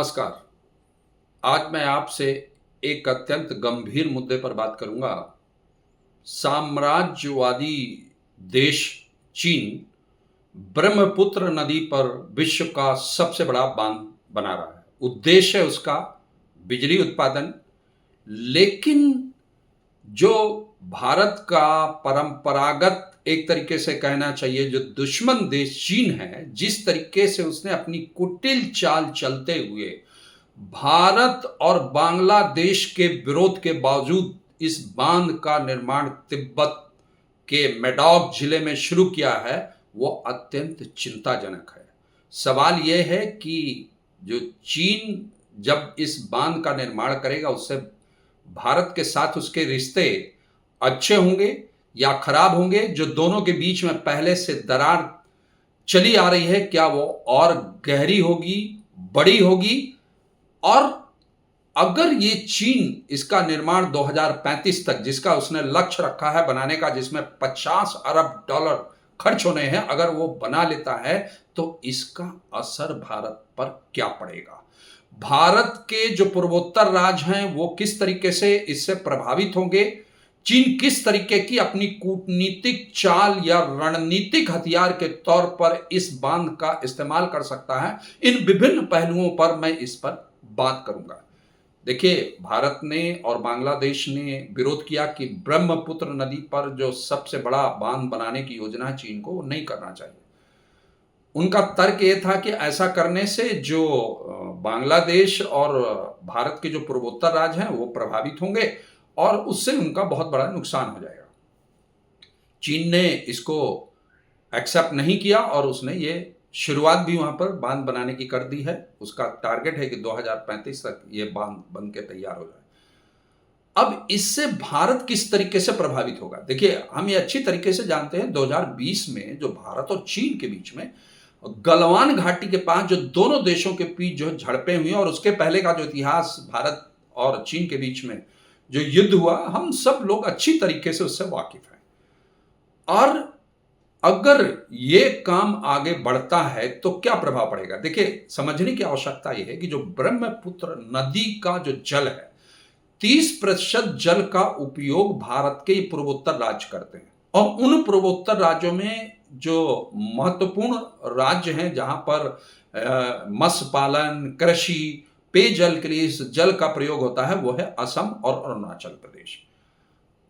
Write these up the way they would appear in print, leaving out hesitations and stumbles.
नमस्कार। आज मैं आपसे एक अत्यंत गंभीर मुद्दे पर बात करूंगा। साम्राज्यवादी देश चीन ब्रह्मपुत्र नदी पर विश्व का सबसे बड़ा बांध बना रहा है। उद्देश्य है उसका बिजली उत्पादन, लेकिन जो भारत का परंपरागत एक तरीके से कहना चाहिए जो दुश्मन देश चीन है, जिस तरीके से उसने अपनी कुटिल चाल चलते हुए भारत और बांग्लादेश के विरोध के बावजूद इस बांध का निर्माण तिब्बत के मेडॉक जिले में शुरू किया है, वो अत्यंत चिंताजनक है। सवाल यह है कि जो चीन जब इस बांध का निर्माण करेगा, उससे भारत के साथ उसके रिश्ते अच्छे होंगे या खराब होंगे। जो दोनों के बीच में पहले से दरार चली आ रही है, क्या वो और गहरी होगी, बड़ी होगी? और अगर ये चीन इसका निर्माण 2035 तक, जिसका उसने लक्ष्य रखा है बनाने का, जिसमें 50 अरब डॉलर खर्च होने हैं, अगर वो बना लेता है तो इसका असर भारत पर क्या पड़ेगा? भारत के जो पूर्वोत्तर राज्य हैं वो किस तरीके से इससे प्रभावित होंगे? चीन किस तरीके की अपनी कूटनीतिक चाल या रणनीतिक हथियार के तौर पर इस बांध का इस्तेमाल कर सकता है? इन विभिन्न पहलुओं पर मैं इस पर बात करूंगा। देखिए, भारत ने और बांग्लादेश ने विरोध किया कि ब्रह्मपुत्र नदी पर जो सबसे बड़ा बांध बनाने की योजना है चीन को, वो नहीं करना चाहिए। उनका तर्क ये था कि ऐसा करने से जो बांग्लादेश और भारत के जो पूर्वोत्तर राज्य हैं वो प्रभावित होंगे और उससे उनका बहुत बड़ा नुकसान हो जाएगा। चीन ने इसको एक्सेप्ट नहीं किया और उसने ये शुरुआत भी वहां पर बांध बनाने की कर दी है। उसका टारगेट है कि 2035 तक ये बांध बन के तैयार हो जाए। अब इससे भारत किस तरीके से प्रभावित होगा? देखिए, हम ये अच्छी तरीके से जानते हैं 2020 में जो भारत और चीन के बीच में गलवान घाटी के पास जो दोनों देशों के बीच जो झड़पें हुई और उसके पहले का जो इतिहास भारत और चीन के बीच में जो युद्ध हुआ, हम सब लोग अच्छी तरीके से उससे वाकिफ हैं। और अगर ये काम आगे बढ़ता है तो क्या प्रभाव पड़ेगा? देखिए, समझने की आवश्यकता यह है कि जो ब्रह्मपुत्र नदी का जो जल है, 30% जल का उपयोग भारत के पूर्वोत्तर राज्य करते हैं। और उन पूर्वोत्तर राज्यों में जो महत्वपूर्ण राज्य हैं जहां पर मत्स्य पालन, कृषि, पेयजल के लिए इस जल का प्रयोग होता है, वो है असम और अरुणाचल प्रदेश।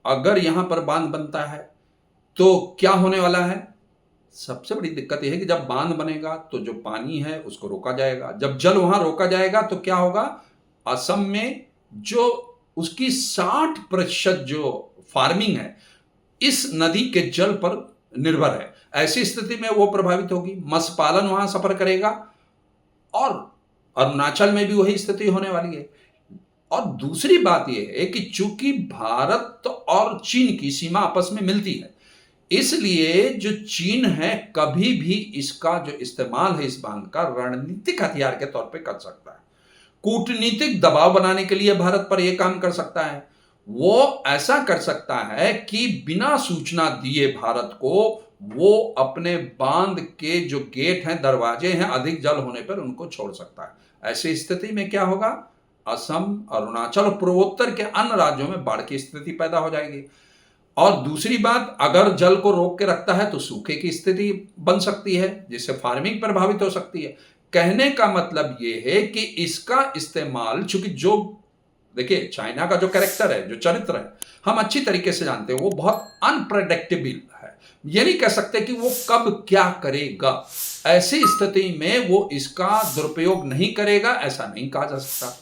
अगर यहां पर बांध बनता है तो क्या होने वाला है? सबसे बड़ी दिक्कत यह है कि जब बांध बनेगा तो जो पानी है उसको रोका जाएगा। जब जल वहां रोका जाएगा तो क्या होगा? असम में जो उसकी 60% जो फार्मिंग है इस नदी के जल पर निर्भर है। ऐसी स्थिति में वो प्रभावित होगी। मत्स्य पालन वहां सफर करेगा और अरुणाचल में भी वही स्थिति होने वाली है। और दूसरी बात यह है कि चूंकि भारत और चीन की सीमा आपस में मिलती है, इसलिए जो चीन है कभी भी इसका जो इस्तेमाल है इस बांध का रणनीतिक हथियार के तौर पे कर सकता है। कूटनीतिक दबाव बनाने के लिए भारत पर यह काम कर सकता है। वो ऐसा कर सकता है कि बिना सूचना दिए भारत को वो अपने बांध के जो गेट हैं, दरवाजे हैं, अधिक जल होने पर उनको छोड़ सकता है। ऐसी स्थिति में क्या होगा? असम, अरुणाचल और पूर्वोत्तर के अन्य राज्यों में बाढ़ की स्थिति पैदा हो जाएगी। और दूसरी बात, अगर जल को रोक के रखता है तो सूखे की स्थिति बन सकती है, जिससे फार्मिंग प्रभावित हो सकती है। कहने का मतलब यह है कि इसका इस्तेमाल, चूंकि जो देखिए चाइना का जो कैरेक्टर है, जो चरित्र है, हम अच्छी तरीके से जानते हैं, वो बहुत अनप्रेडिक्टेबल है। ये नहीं कह सकते कि वो कब क्या करेगा। ऐसी स्थिति में वो इसका दुरुपयोग नहीं करेगा, ऐसा नहीं कहा जा सकता।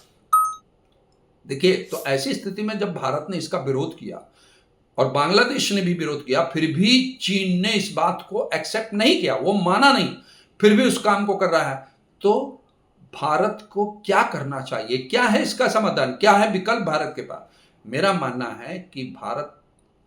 देखिए, तो ऐसी स्थिति में जब भारत ने इसका विरोध किया और बांग्लादेश ने भी विरोध किया, फिर भी चीन ने इस बात को एक्सेप्ट नहीं किया, वो माना नहीं, फिर भी उस काम को कर रहा है। तो भारत को क्या करना चाहिए? क्या है इसका समाधान? क्या है विकल्प भारत के पास? मेरा मानना है कि भारत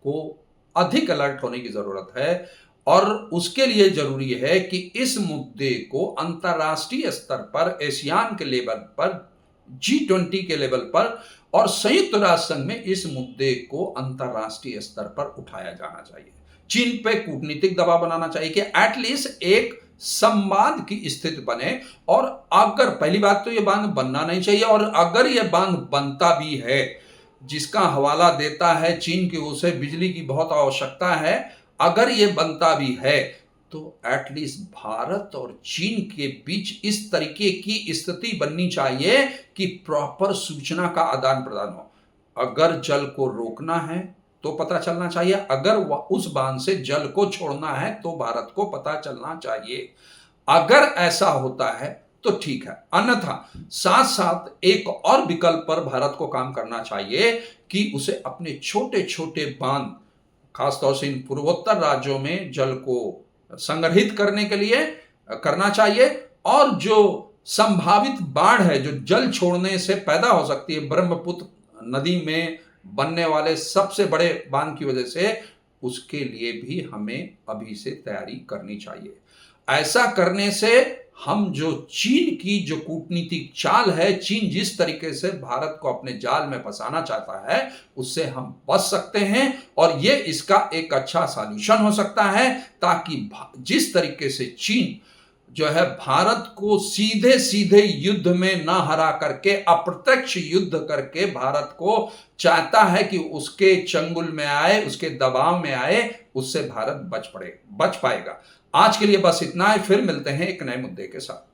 को अधिक अलर्ट होने की जरूरत है और उसके लिए जरूरी है कि इस मुद्दे को अंतर्राष्ट्रीय स्तर पर, एशियान के लेवल पर, G20 के लेवल पर और संयुक्त राष्ट्र संघ में इस मुद्दे को अंतर्राष्ट्रीय स्तर पर उठाया जाना चाहिए। चीन पे कूटनीतिक दबाव बनाना चाहिए कि एटलीस्ट एक संवाद की स्थिति बने। और अगर पहली बात तो ये बांध बनना नहीं चाहिए, और अगर ये बांध बनता भी है, जिसका हवाला देता है चीन की, उसे बिजली की बहुत आवश्यकता है, अगर ये बनता भी है तो एटलीस्ट भारत और चीन के बीच इस तरीके की स्थिति बननी चाहिए कि प्रॉपर सूचना का आदान प्रदान हो। अगर जल को रोकना है तो पता चलना चाहिए, अगर उस बांध से जल को छोड़ना है तो भारत को पता चलना चाहिए। अगर ऐसा होता है तो ठीक है, अन्यथा साथ साथ एक और विकल्प पर भारत को काम करना चाहिए कि उसे अपने छोटे छोटे बांध, खासतौर से इन पूर्वोत्तर राज्यों में जल को संग्रहित करने के लिए करना चाहिए। और जो संभावित बाढ़ है जो जल छोड़ने से पैदा हो सकती है ब्रह्मपुत्र नदी में बनने वाले सबसे बड़े बांध की वजह से, उसके लिए भी हमें अभी से तैयारी करनी चाहिए। ऐसा करने से हम जो चीन की जो कूटनीतिक चाल है, चीन जिस तरीके से भारत को अपने जाल में फंसाना चाहता है, उससे हम बच सकते हैं। और ये इसका एक अच्छा सॉल्यूशन हो सकता है, ताकि जिस तरीके से चीन जो है भारत को सीधे सीधे युद्ध में ना हरा करके अप्रत्यक्ष युद्ध करके भारत को चाहता है कि उसके चंगुल में आए, उसके दबाव में आए, उससे भारत बच पाएगा। आज के लिए बस इतना है, फिर मिलते हैं एक नए मुद्दे के साथ।